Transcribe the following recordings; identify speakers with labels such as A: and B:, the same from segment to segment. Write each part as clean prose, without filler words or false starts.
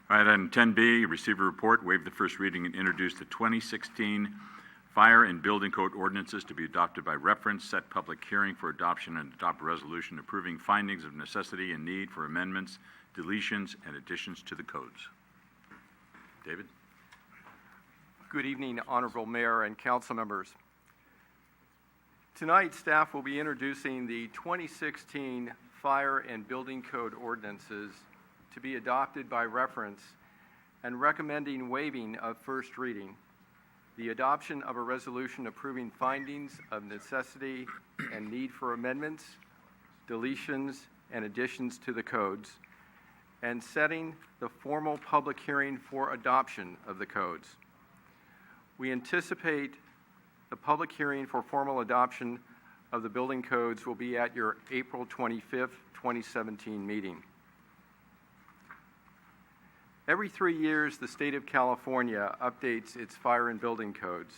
A: All right, item 10B, receive a report, waive the first reading, and introduce the 2016 Fire and Building Code ordinances to be adopted by reference, set public hearing for adoption, and adopt a resolution approving findings of necessity and need for amendments, deletions, and additions to the codes. David?
B: Good evening, Honorable Mayor and council members. Tonight, staff will be introducing the 2016 Fire and Building Code ordinances to be adopted by reference and recommending waiving of first reading, the adoption of a resolution approving findings of necessity and need for amendments, deletions, and additions to the codes, and setting the formal public hearing for adoption of the codes. We anticipate the public hearing for formal adoption of the building codes will be at your April 25th, 2017 meeting. Every 3 years, the state of California updates its fire and building codes.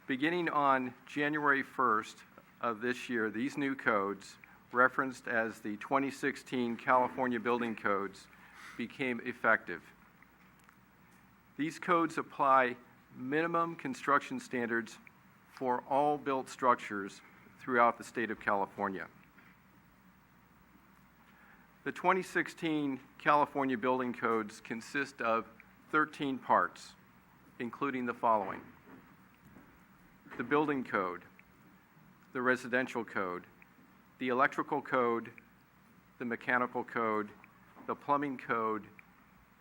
B: Beginning on January 1st of this year, these new codes, referenced as the 2016 California Building Codes, became effective. These codes apply minimum construction standards for all built structures throughout the state of California. The 2016 California Building Codes consist of 13 parts, including the following: the Building Code, the Residential Code, the Electrical Code, the Mechanical Code, the Plumbing Code,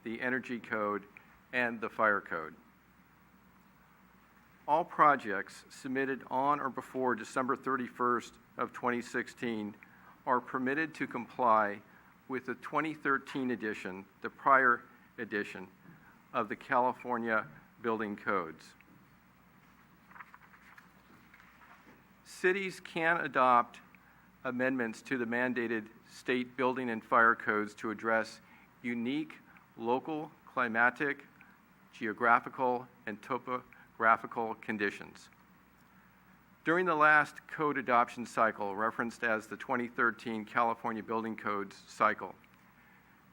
B: the Energy Code, and the Fire Code. All projects submitted on or before December 31st of 2016 are permitted to comply with the 2013 edition, the prior edition, of the California Building Codes. Cities can adopt amendments to the mandated state building and fire codes to address unique local climatic, geographical, and topographical conditions. During the last code adoption cycle, referenced as the 2013 California Building Codes cycle,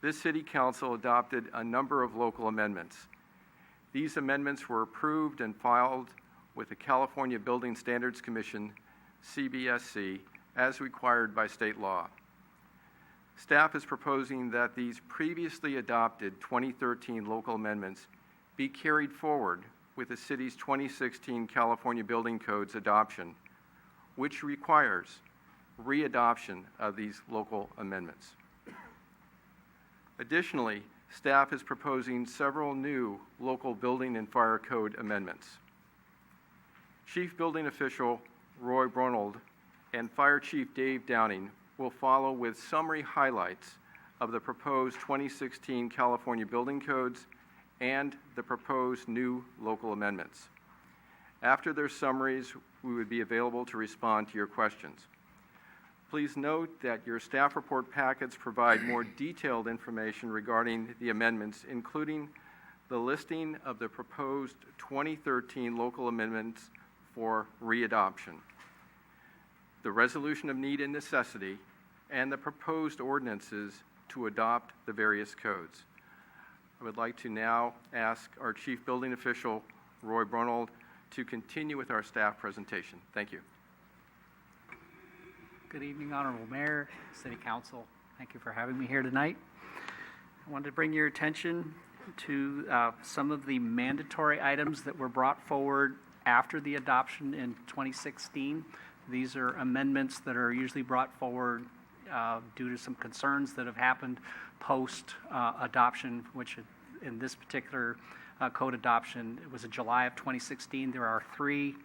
B: this City Council adopted a number of local amendments. These amendments were approved and filed with the California Building Standards Commission, CBSC, as required by state law. Staff is proposing that these previously adopted 2013 local amendments be carried forward with the city's 2016 California Building Codes adoption, which requires readoption of these local amendments. Additionally, staff is proposing several new local building and fire code amendments. Chief Building Official Roy Bruno and Fire Chief Dave Downing will follow with summary highlights of the proposed 2016 California Building Codes and the proposed new local amendments. After their summaries, we would be available to respond to your questions. Please note that your staff report packets provide more detailed information regarding the amendments, including the listing of the proposed 2013 local amendments for readoption, the resolution of need and necessity, and the proposed ordinances to adopt the various codes. I would like to now ask our Chief Building Official, Roy Bruno, to continue with our staff presentation. Thank you.
C: Good evening, Honorable Mayor, City Council. Thank you for having me here tonight. I wanted to bring your attention to some of the mandatory items that were brought forward after the adoption in 2016. These are amendments that are usually brought forward due to some concerns that have happened post-adoption, which in this particular code adoption, it was in July of 2016. There are 3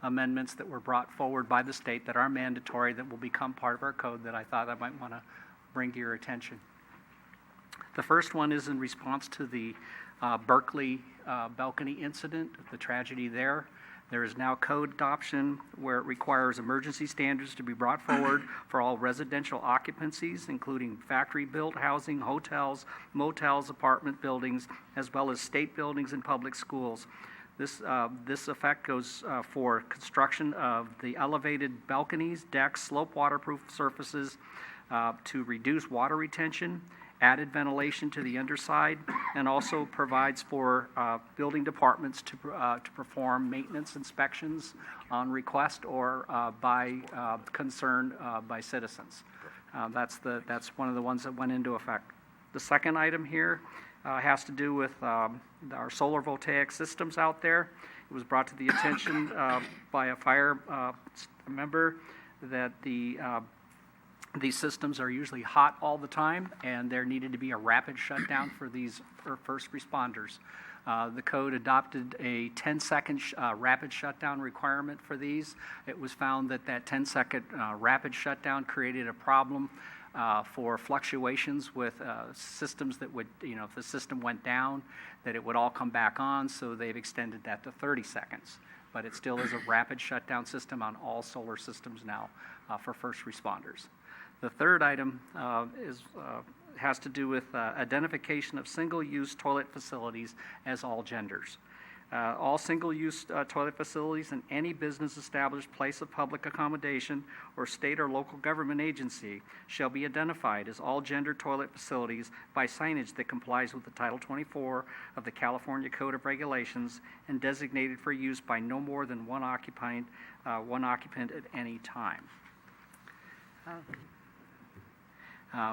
C: amendments that were brought forward by the state that are mandatory that will become part of our code that I thought I might want to bring to your attention. The first one is in response to the Berkeley balcony incident, the tragedy there. There is now code adoption where it requires emergency standards to be brought forward for all residential occupancies, including factory-built housing, hotels, motels, apartment buildings, as well as state buildings and public schools. This effect goes for construction of the elevated balconies, decks, slope waterproof surfaces to reduce water retention, added ventilation to the underside, and also provides for building departments to perform maintenance inspections on request or by concern by citizens. That's one of the ones that went into effect. The second item here has to do with our solar voltaic systems out there. It was brought to the attention by a fire member that these systems are usually hot all the time, and there needed to be a rapid shutdown for first responders. The code adopted a 10-second rapid shutdown requirement for these. It was found that 10-second rapid shutdown created a problem for fluctuations with systems that would, if the system went down, that it would all come back on, so they've extended that to 30 seconds. But it still is a rapid shutdown system on all solar systems now for first responders. The third item has to do with identification of single-use toilet facilities as all genders. All single-use toilet facilities in any business established place of public accommodation or state or local government agency shall be identified as all-gender toilet facilities by signage that complies with the Title 24 of the California Code of Regulations and designated for use by no more than one occupant at any time.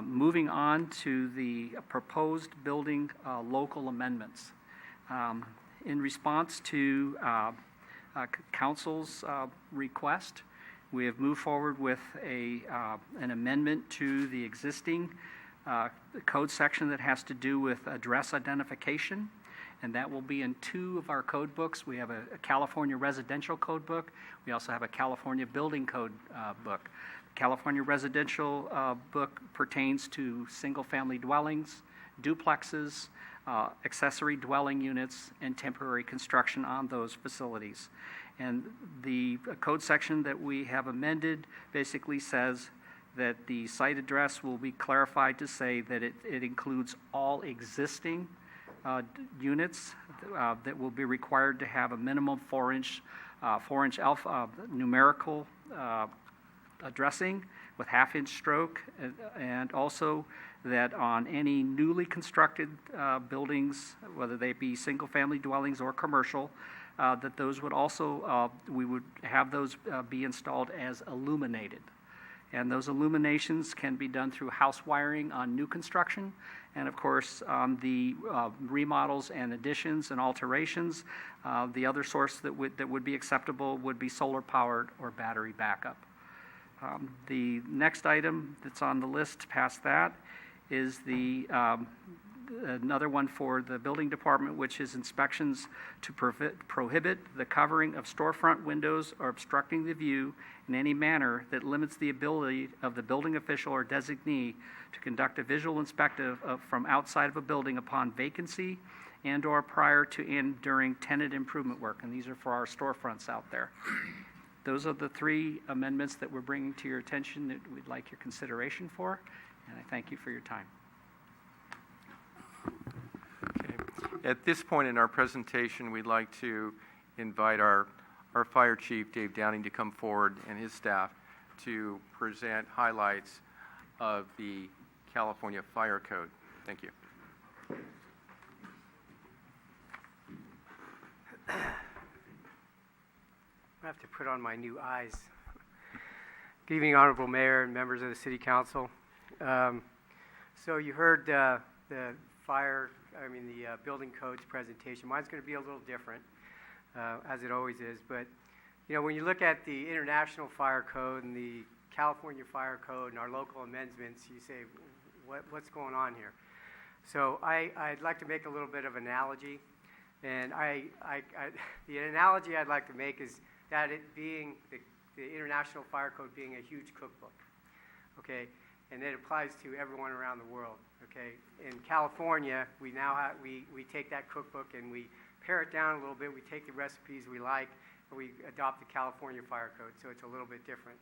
C: Moving on to the proposed building local amendments. In response to Council's request, we have moved forward with an amendment to the existing code section that has to do with address identification, and that will be in two of our code books. We have a California residential code book. We also have a California building code book. The California residential book pertains to single-family dwellings, duplexes, accessory dwelling units, and temporary construction on those facilities. And the code section that we have amended basically says that the site address will be clarified to say that it includes all existing units that will be required to have a minimum 4-inch alpha numerical addressing with half-inch stroke, and also that on any newly constructed buildings, whether they be single-family dwellings or commercial, that those would also, we would have those be installed as illuminated. And those illuminations can be done through house wiring on new construction, and of course on the remodels and additions and alterations. The other source that would be acceptable would be solar-powered or battery backup. The next item that's on the list past that is another one for the building department, which is inspections to prohibit the covering of storefront windows or obstructing the view in any manner that limits the ability of the building official or designee to conduct a visual inspection from outside of a building upon vacancy and or prior to and during tenant improvement work. And these are for our storefronts out there. Those are the three amendments that we're bringing to your attention that we'd like your consideration for, and I thank you for your time.
B: Okay. At this point in our presentation, we'd like to invite our Fire Chief, Dave Downing, to come forward and his staff to present highlights of the California Fire Code. Thank you.
D: I have to put on my new eyes. Good evening, Honorable Mayor and members of the City Council. So you heard the building codes presentation. Mine's going to be a little different, as it always is. But when you look at the International Fire Code and the California Fire Code and our local amendments, you say, what's going on here? So I'd like to make a little bit of analogy, and the analogy I'd like to make is that it being the International Fire Code being a huge cookbook, okay, and it applies to everyone around the world, okay. In California, we now have, we take that cookbook and we pare it down a little bit. We take the recipes we like and we adopt the California Fire Code, so it's a little bit different.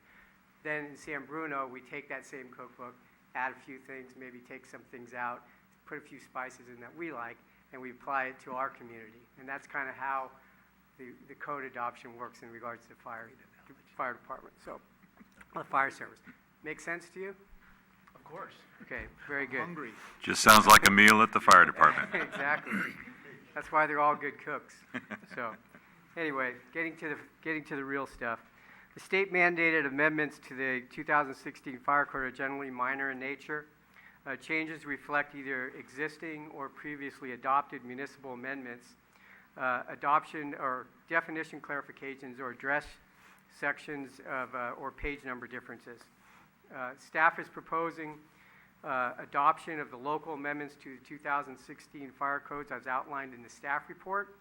D: Then in San Bruno, we take that same cookbook, add a few things, maybe take some things out, put a few spices in that we like, and we apply it to our community. And that's kind of how the code adoption works in regards to the fire department, so the fire service. Make sense to you?
B: Of
C: course.
D: Okay, very good.
C: Hungry.
A: Just sounds like a meal at the fire department.
D: Exactly. That's why they're all good cooks. So, anyway, getting to the real stuff. The state mandated amendments to the 2016 fire code are generally minor in nature. Changes reflect either existing or previously adopted municipal amendments, adoption or definition clarifications, or address sections of or page number differences. Staff is proposing adoption of the local amendments to the 2016 fire codes as outlined in the staff report.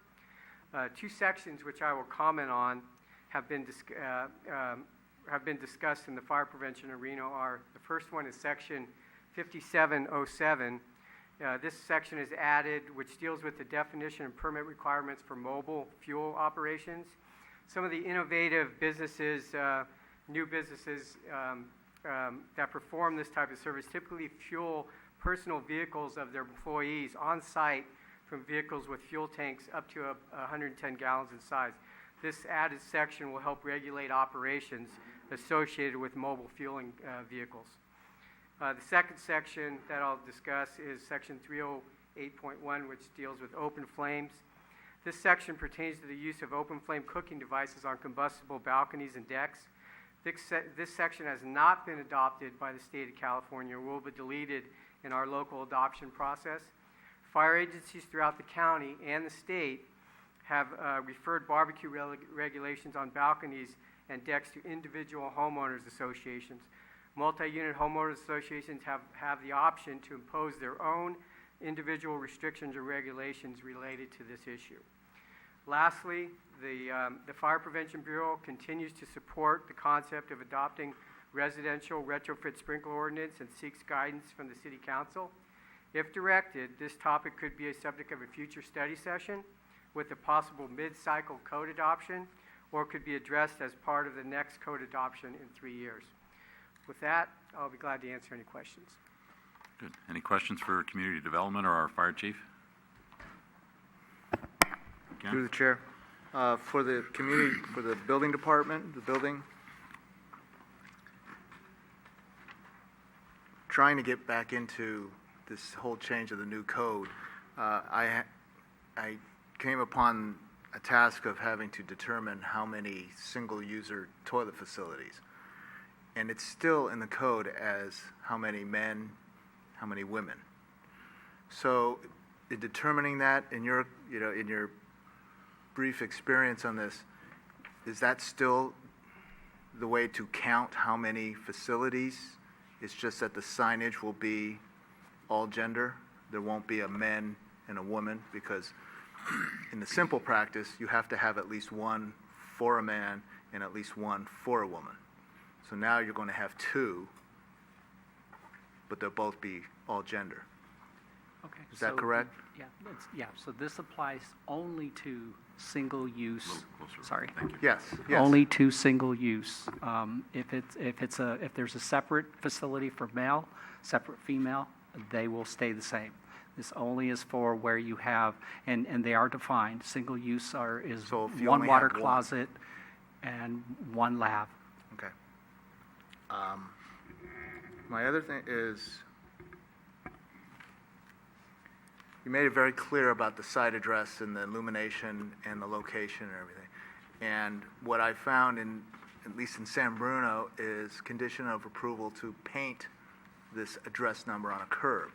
D: Two sections which I will comment on have been discussed in the fire prevention arena are, the first one is section 5707. This section is added, which deals with the definition and permit requirements for mobile fuel operations. Some of the innovative businesses, new businesses that perform this type of service typically fuel personal vehicles of their employees on site from vehicles with fuel tanks up to 110 gallons in size. This added section will help regulate operations associated with mobile fueling vehicles. The second section that I'll discuss is section 308.1, which deals with open flames. This section pertains to the use of open flame cooking devices on combustible balconies and decks. This section has not been adopted by the state of California and will be deleted in our local adoption process. Fire agencies throughout the county and the state have referred barbecue regulations on balconies and decks to individual homeowners associations. Multi-unit homeowners associations have the option to impose their own individual restrictions or regulations related to this issue. Lastly, the Fire Prevention Bureau continues to support the concept of adopting residential retrofit sprinkler ordinance and seeks guidance from the City Council. If directed, this topic could be a subject of a future study session with a possible mid-cycle code adoption, or could be addressed as part of the next code adoption in 3 years. With that, I'll be glad to answer any questions.
A: Good. Any questions for community development or our fire chief? Ken?
E: Through the chair. For the community, for the building department, the building, trying to get back into this whole change of the new code, I came upon a task of having to determine how many single-user toilet facilities. And it's still in the code as how many men, how many women. So in determining that, in your brief experience on this, is that still the way to count how many facilities? It's just that the signage will be all gender? There won't be a men and a woman? Because in the simple practice, you have to have at least one for a man and at least one for a woman. So now you're going to have two, but they'll both be all gender.
C: Okay.
E: Is that
C: so,
E: correct?
C: Yeah, so this applies only to single-use,
A: A little closer.
C: sorry.
A: Thank you.
E: Yes.
C: Only to single-use. If there's a separate facility for male, separate female, they will stay the same. This only is for where you have, and they are defined. Single-use is
E: So if you
C: one
E: only
C: water
E: have one.
C: closet and one lab.
E: Okay. My other thing is, you made it very clear about the site address and the illumination and the location and everything. And what I found at least in San Bruno, is condition of approval to paint this address number on a curb.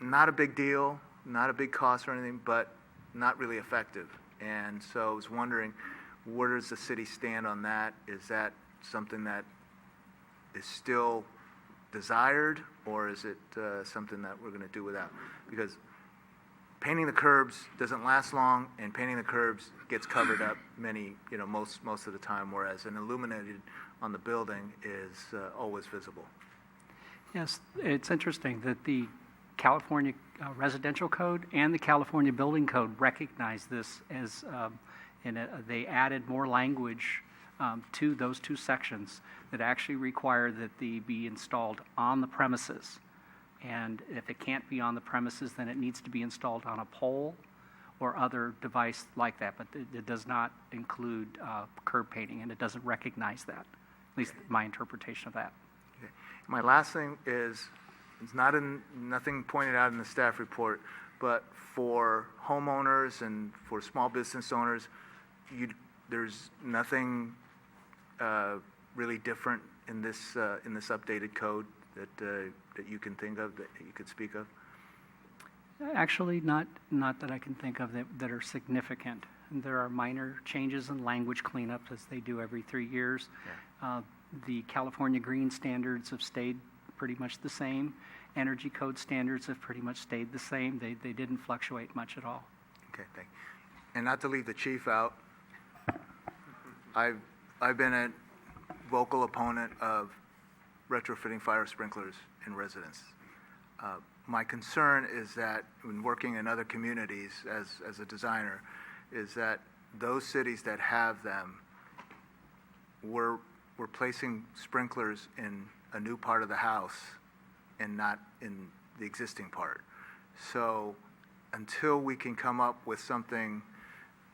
E: Not a big deal, not a big cost or anything, but not really effective. And so I was wondering, where does the city stand on that? Is that something that is still desired, or is it something that we're going to do without? Because painting the curbs doesn't last long, and painting the curbs gets covered up most of the time, whereas an illuminated on the building is always visible.
C: Yes, it's interesting that the California Residential Code and the California Building Code recognize this as, they added more language to those two sections that actually require that they be installed on the premises. And if it can't be on the premises, then it needs to be installed on a pole or other device like that. But it does not include curb painting, and it doesn't recognize that, at least my interpretation of that.
E: Okay. My last thing is, it's nothing pointed out in the staff report, but for homeowners and for small business owners, there's nothing really different in this updated code that you can think of, that you could speak of?
C: Actually, not that I can think of that are significant. There are minor changes in language cleanup as they do every 3 years.
E: Yeah.
C: The California green standards have stayed pretty much the same. Energy code standards have pretty much stayed the same. They didn't fluctuate much at all.
E: Okay, thank you. And not to leave the chief out, I've been a vocal opponent of retrofitting fire sprinklers in residences. My concern is that when working in other communities as a designer, is that those cities that have them, we're placing sprinklers in a new part of the house and not in the existing part. So until we can come up with something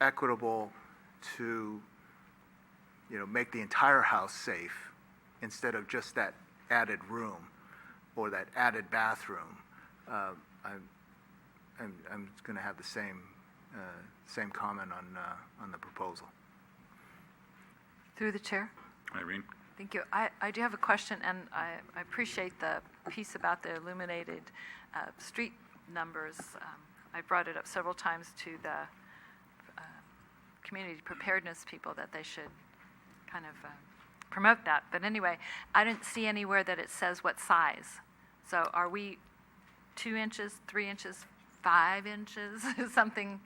E: equitable to, make the entire house safe instead of just that added room or that added bathroom, I'm going to have the same comment on the proposal.
F: Through the chair.
A: Irene?
F: Thank you. I do have a question, and I appreciate the piece about the illuminated street numbers. I brought it up several times to the community preparedness people that they should kind of promote that. But anyway, I didn't see anywhere that it says what size. So are we 2 inches, 3 inches, 5 inches, something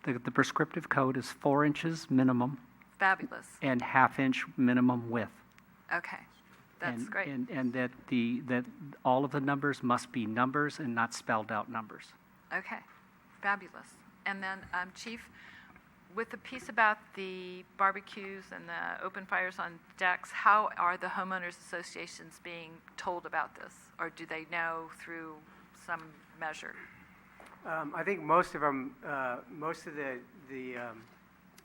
C: The prescriptive code is 4 inches minimum
F: fabulous?
C: and half-inch minimum width.
F: Okay, that's
C: And-
F: great.
C: And that all of the numbers must be numbers and not spelled out numbers.
F: Okay, fabulous. And then, Chief, with the piece about the barbecues and the open fires on decks, how are the homeowners associations being told about this? Or do they know through some measure?
D: I think most of them, most of the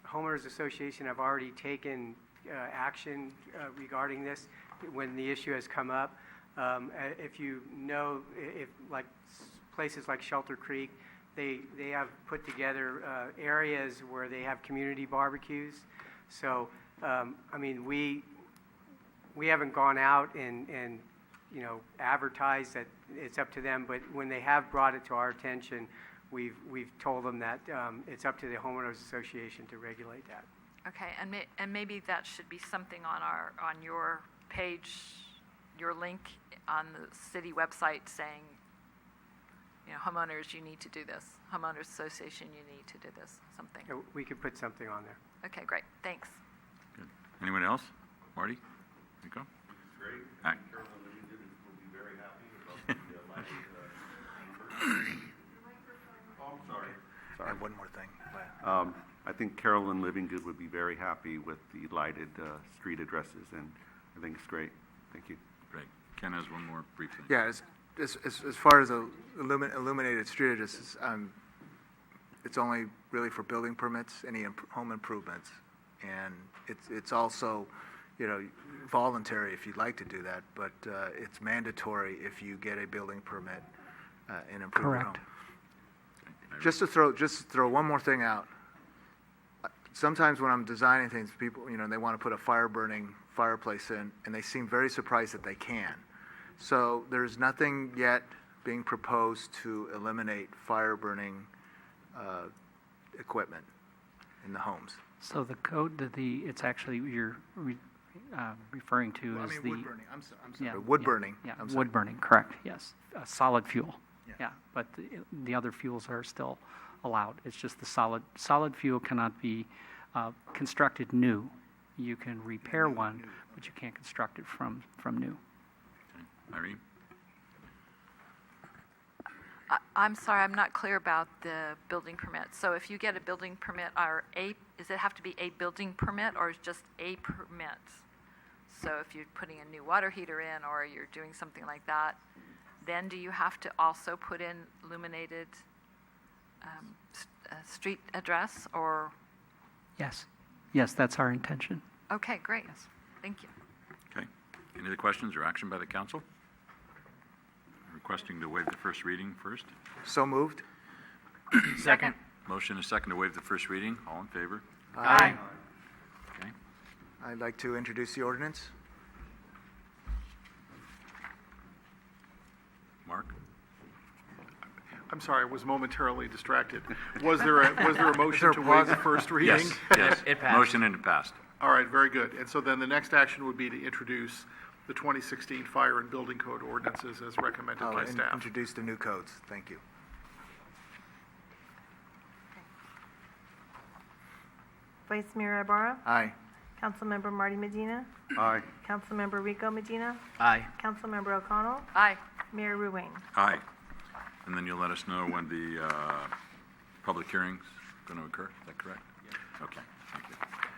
D: homeowners association have already taken action regarding this when the issue has come up. If you know, if like places like Shelter Creek, they have put together areas where they have community barbecues. So, I mean, we haven't gone out and advertised that it's up to them, but when they have brought it to our attention, we've told them that it's up to the homeowners association to regulate that.
F: Okay, and maybe that should be something on your page, your link on the city website saying, homeowners, you need to do this. Homeowners association, you need to do this, something.
D: We could put something on there.
F: Okay, great, thanks.
A: Good. Anyone else? Marty? Nico?
G: Great.
A: Aye.
G: Carolyn Livingston will be very happy about the lighting. Oh, I'm sorry.
E: I have one more thing.
G: I think Carolyn Livingston would be very happy with the lighted street addresses, and I think it's great. Thank you.
A: Great. Ken has one more brief thing.
E: Yeah, as far as illuminated street addresses, it's only really for building permits, any home improvements. And it's also, voluntary if you'd like to do that, but it's mandatory if you get a building permit and improve a home.
C: Correct.
E: Just to throw one more thing out. Sometimes when I'm designing things, people, they want to put a fire-burning fireplace in, and they seem very surprised that they can. So there's nothing yet being proposed to eliminate fire-burning equipment in the homes.
C: So the code, it's actually you're referring to
E: Well,
C: as
E: I mean,
C: the...
E: wood burning, I'm sorry,
C: Yeah,
E: wood
C: yeah,
E: burning.
C: Yeah,
E: I'm sorry.
C: wood burning, correct, yes. Solid fuel.
E: Yeah.
C: Yeah, but the other fuels are still allowed. It's just the solid fuel cannot be constructed new. You can repair one, but you can't construct it from new.
A: Okay. Irene?
F: I'm sorry, I'm not clear about the building permit. So if you get a building permit, does it have to be a building permit or just a permit? So if you're putting a new water heater in or you're doing something like that, then do you have to also put in illuminated street address or?
C: Yes, that's our intention.
F: Okay, great. Thank you.
A: Okay. Any other questions or action by the council? Requesting to waive the first reading first.
E: So moved.
C: Second.
A: Motion is second to waive the first reading. All in favor?
C: Aye.
A: Okay.
E: I'd like to introduce the ordinance.
A: Mark?
H: I'm sorry, I was momentarily distracted. Was there a motion to waive the first reading?
A: Yes, yes.
C: It passed.
A: Motion and it passed.
H: All right, very good. And so then the next action would be to introduce the 2016 Fire and Building Code ordinances as recommended
E: I'll
H: by staff.
E: introduce the new codes. Thank you.
I: Vice Mayor Ibarra,
E: Aye.
I: Councilmember Marty Medina,
G: Aye.
I: Councilmember Rico Medina,
C: Aye.
I: Councilmember O'Connell,
F: Aye.
I: Mayor Ruane.
A: Aye. And then you'll let us know when the public hearing's going to occur? Is that correct? Okay, thank you.